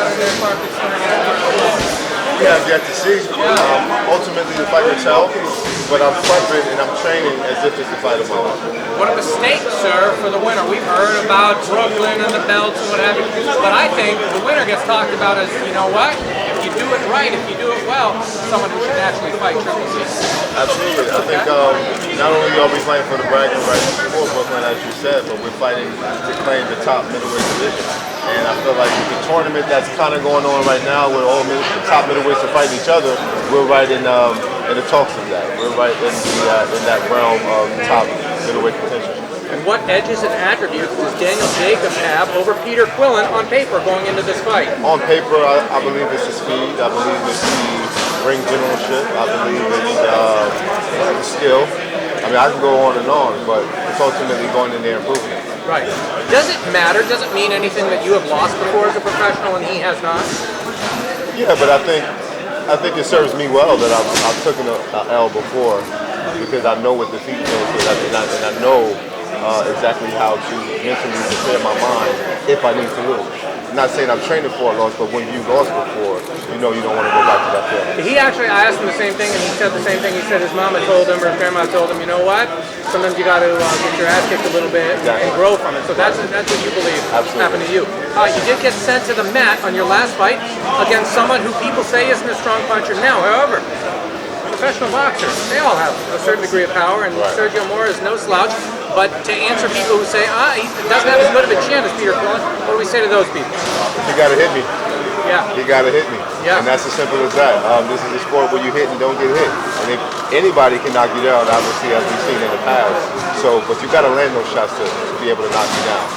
Saturday at Barclays Center? We have yet to see. Ultimately, the fight will tell, but I'm prepping and I'm training as if it's the fight of my life. What a mistake, sir, for the winner. We've heard about Brooklyn and the belts and what have you, but I think the winner gets talked about as, you know what, if you do it right, if you do it well, someone who should naturally fight Triple C. Absolutely. I think not only are we fighting for the bragging rights for Brooklyn, as you said, but we're fighting to claim the top middleweight division. And I feel like the tournament that's kind of going on right now, where all the top middleweights are fighting each other, we're right in the talks of that. We're right in that realm of top middleweight potential. And what edges and attributes does Daniel Jacobs have over Peter Quillin on paper going into this fight? On paper, I believe it's the speed. I believe it's the ring generalship. I believe it's the skill. I mean, I can go on and on, but it's ultimately going in there and proving it. Right. Does it matter? Does it mean anything that you have lost before as a professional and he has not? Yeah, but I think it serves me well that I've taken an L before because I know what defeat feels and I know exactly how to mentally prepare my mind if I need to lose. I'm not saying I'm training for a loss, but when you lost before, you know you don't want to go back to that feeling. I asked him the same thing, and he said the same thing. He said his mama told him or his grandma told him, you know what? Sometimes you got to get your ass kicked a little bit and grow from it. So that's what you believe happened to you. You did get sent to the mat on your last fight against someone who people say isn't a strong puncher now. However, professional boxers, they all have a certain degree of power, and Sergio Mora is no slouch. But to answer people who say, he doesn't have as good of a chin as Peter Quillin, what do we say to those people? You got to hit me. Yeah. You got to hit me. Yeah. And that's as simple as that. This is a sport where you hit and don't get hit. And if anybody can knock you down, obviously, as we've seen in the past. So, but you got to land those shots to be able to knock you down.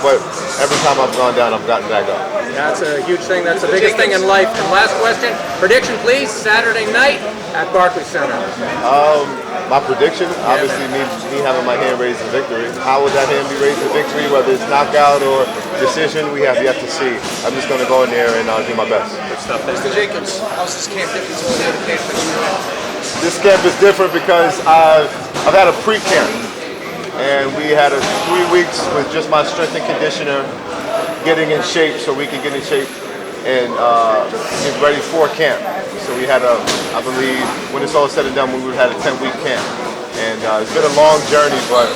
But every time I've gone down, I've gotten back up. That's a huge thing. That's the biggest thing in life. And last question, prediction please, Saturday night at Barclays Center. My prediction, obviously me having my hand raised in victory. How would that hand be raised in victory, whether it's knockout or decision, we have yet to see. I'm just going to go in there and do my best. Good stuff. Mr. Jacobs, how's this camp different from the other camp that you were in? This camp is different because I've had a pre-camp. And we had 3 weeks with just my strength and conditioner getting in shape so we can get in shape and get ready for camp. So we had I believe, when it's all said and done, we would have had a 10-week camp. And it's been a long journey, but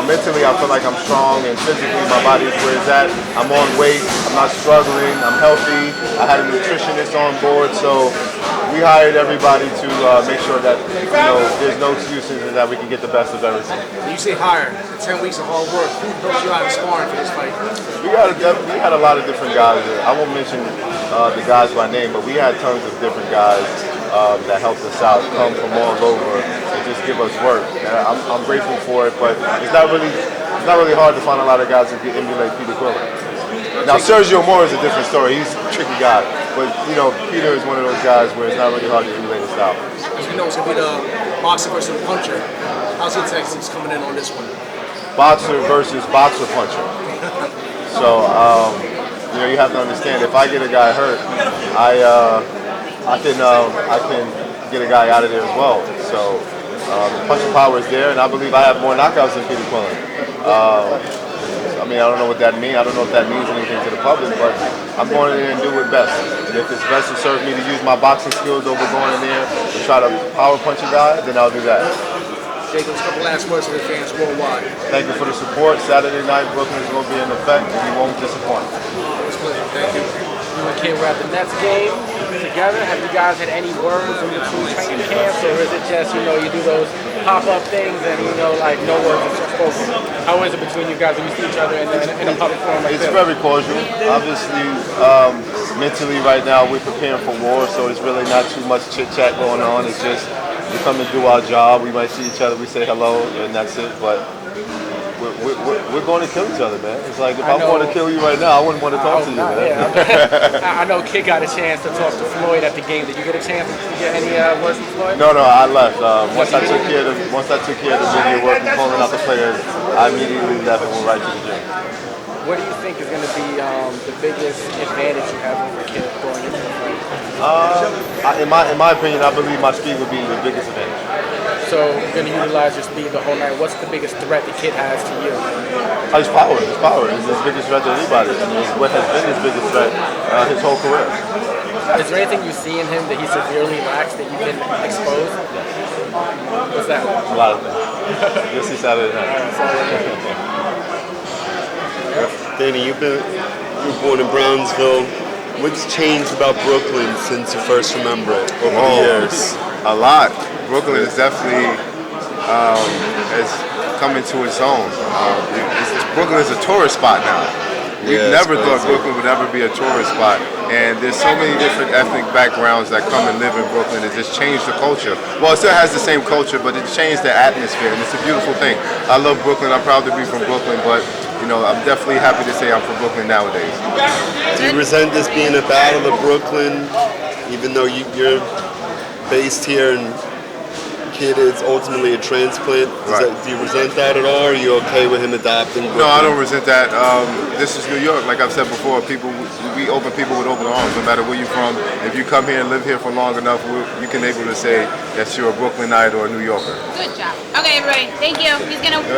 mentally I feel like I'm strong and physically my body is where it's at. I'm on weight, I'm not struggling, I'm healthy. I had a nutritionist on board, so we hired everybody to make sure that there's no excuses and that we can get the best of everything. You say hired, 10 weeks of hard work. Who helped you out in sparring for this fight? We had a lot of different guys. I won't mention the guys by name, but we had tons of different guys that helped us out, come from all over and just give us work. And I'm grateful for it, but it's not really hard to find a lot of guys that can emulate Peter Quillin. Now Sergio Mora is a different story. He's a tricky guy, but Peter is one of those guys where it's not really hard to emulate his style. As we know, it's gonna be the boxer versus the puncher. How's your Texans coming in on this one? Boxer versus boxer puncher. So you have to understand, if I get a guy hurt, I can get a guy out of there as well. So the punching power is there, and I believe I have more knockouts than Peter Quillin. I don't know what that means. I don't know if that means anything to the public, but I'm going in there and do it best. And if it's best to serve me to use my boxing skills over going in there and try to power punch a guy, then I'll do that. Jacobs, a couple last words to the fans worldwide. Thank you for the support. Saturday night, Brooklyn is going to be in effect, and we won't disappoint. Thank you. You and Kid were at the Nets game together. Have you guys had any words in between training camps, or is it just, you do those pop-up things and, like no words are spoken? How is it between you guys when you see each other in a public forum like this? It's very cordial. Obviously, mentally right now we're preparing for war, so it's really not too much chit-chat going on. It's just we come and do our job. We might see each other, we say hello, and that's it. But we're going to kill each other, man. It's like if I want to kill you right now, I wouldn't want to talk to you, man. I know Kid got a chance to talk to Floyd at the game. Did you get a chance to get any words from Floyd? No, I left. Once I took care of the media work and calling out the players, I immediately left and went right to the gym. What do you think is going to be the biggest advantage you have over Kid going into the fight? In my opinion, I believe my speed would be the biggest advantage. So you're going to utilize your speed the whole night. What's the biggest threat the kid has to you? His power. His power is his biggest threat to anybody. I mean, what has been his biggest threat his whole career. Is there anything you see in him that he severely lacks that you can expose? What's that? A lot of things. You'll see Saturday night. Danny, you were born in Brownsville. What's changed about Brooklyn since you first remember it over the years? A lot. Brooklyn is definitely has come into its own. Brooklyn is a tourist spot now. We never thought Brooklyn would ever be a tourist spot, and there's so many different ethnic backgrounds that come and live in Brooklyn. It just changed the culture. Well, it still has the same culture, but it changed the atmosphere, and it's a beautiful thing. I love Brooklyn. I'm proud to be from Brooklyn, but I'm definitely happy to say I'm from Brooklyn nowadays. Do you resent this being a battle of Brooklyn, even though you're based here and kid is ultimately a transplant? Do you resent that at all? Or are you okay with him adopting Brooklyn? No, I don't resent that. This is New York. Like I've said before, we open people with open arms, no matter where you're from. If you come here and live here for long enough, you can able to say that you're a Brooklynite or a New Yorker. Good job. Okay, everybody. Thank you. He's going to